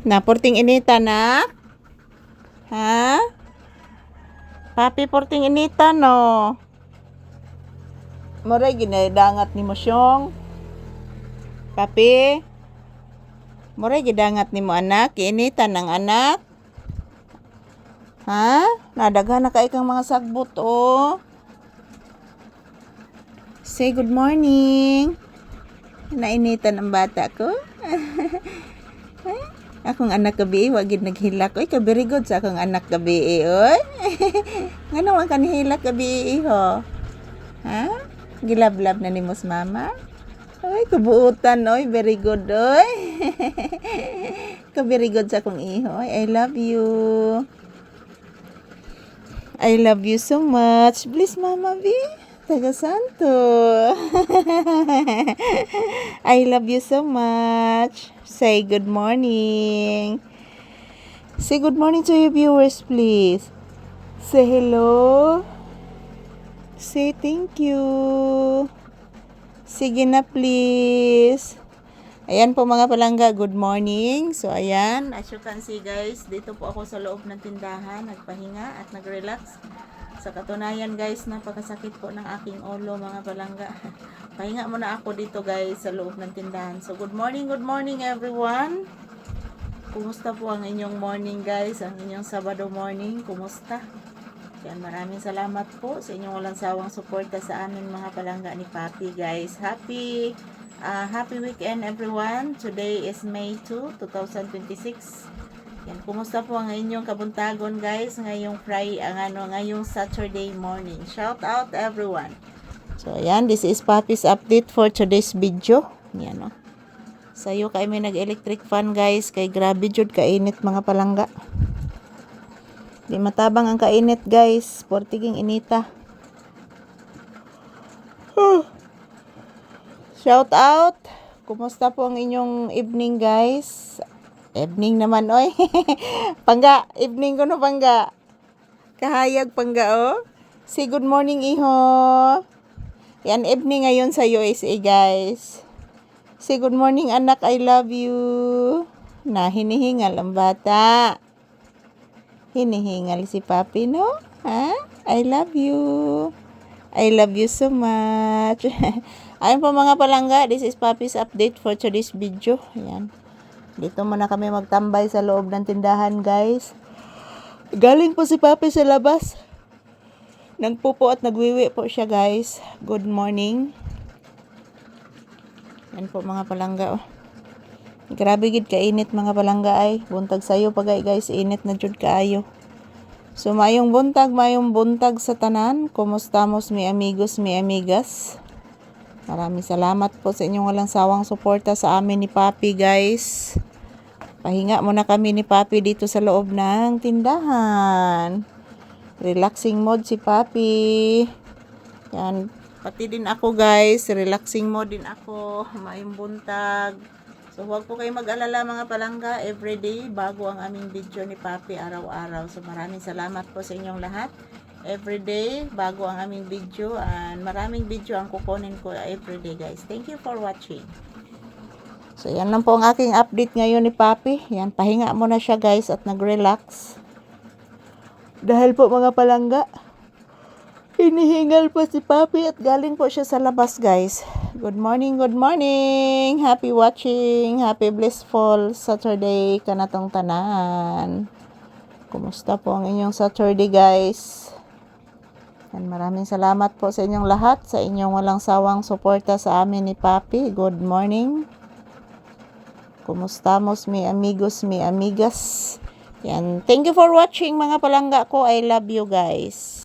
Na, porting inita na? Ha? Papi, porting inita no? Moray ginadangat ni mo siyong. Papi? Moray gidangat ni mo anak? Inita ng anak? Ha? Nadaghan na kay kang mga sagbot oh. Say good morning. Nainitan ang bata ko. Akong anak gabi, wagid naghilak. Oy, ka very good sa akong anak gabi, oy. Ngano man ka nihilak gabi, ho? Ha? Gilablab na ni mos mama? Oy, kabuutan, oy. Very good, oy. Ka very good sa akong iho. I love you. I love you so much. Please, Mama B. Taga Santo. I love you so much. Say good morning. Say good morning to your viewers, please. Say hello. Say thank you. Sige na, please. Ayan po mga palangga, good morning. So ayan, as you can see guys, dito po ako sa loob ng tindahan, nagpahinga at nag-relax. Sa katunayan guys, napakasakit po ng aking ulo mga palangga. Pahinga muna ako dito guys sa loob ng tindahan. So good morning everyone. Kumusta po ang inyong morning guys, ang inyong Sabado morning, kumusta? Yan, maraming salamat po sa inyong walang sawang suporta sa amin mga palangga ni Papi guys. Happy weekend everyone. Today is May 2, 2026. Yan, kumusta po ang inyong kabuntagon guys ngayong ngayong Saturday morning. Shout out everyone. So ayan, this is Papi's update for today's video. Yan no. Sayo kay may nag-electric fan guys, kay grabe jud kainit mga palangga. Di matabang ang kainit guys, portiging inita. Shout out. Kumusta po ang inyong evening guys? Evening naman oy. Pangga, evening ko no pangga. Kahayag pangga oh. Say good morning iho. Yan evening ngayon sa USA guys. Say good morning anak, I love you. Na hinihingal ang bata. Hinihingal si Papi no? Ha? I love you. I love you so much. Ayun po mga palangga, this is Papi's update for today's video. Ayan. Dito muna kami magtambay sa loob ng tindahan guys. Galing po si Papi sa labas. Nagpupo at nagwiwi po siya guys. Good morning. Ayan po mga palangga oh. Grabe gid kainit mga palangga ay. Buntag sayo pagay guys, init na jud kaayo. So mayong buntag sa tanan. Kumustamos mi amigos, mi amigas. Maraming salamat po sa inyong walang sawang suporta sa amin ni Papi guys. Pahinga muna kami ni Papi dito sa loob ng tindahan. Relaxing mode si Papi. Yan, pati din ako guys, relaxing mode din ako. Mayong buntag. So huwag po kayo mag-alala mga palangga, everyday bago ang aming video ni Papi araw-araw. So maraming salamat po sa inyong lahat. Everyday bago ang aming video, and maraming video ang kukunin ko everyday guys. Thank you for watching. So yan lang po ang aking update ngayon ni Papi. Yan, pahinga muna siya guys at nag-relax. Dahil po mga palangga, hinihingal po si Papi at galing po siya sa labas guys. Good morning, good morning. Happy watching, happy blissful Saturday kanatong tanan. Kumusta po ang inyong Saturday guys? Yan, maraming salamat po sa inyong lahat, sa inyong walang sawang suporta sa amin ni Papi. Good morning. Kumustamos mi amigos, mi amigas. Yan, thank you for watching mga palangga ko. I love you guys.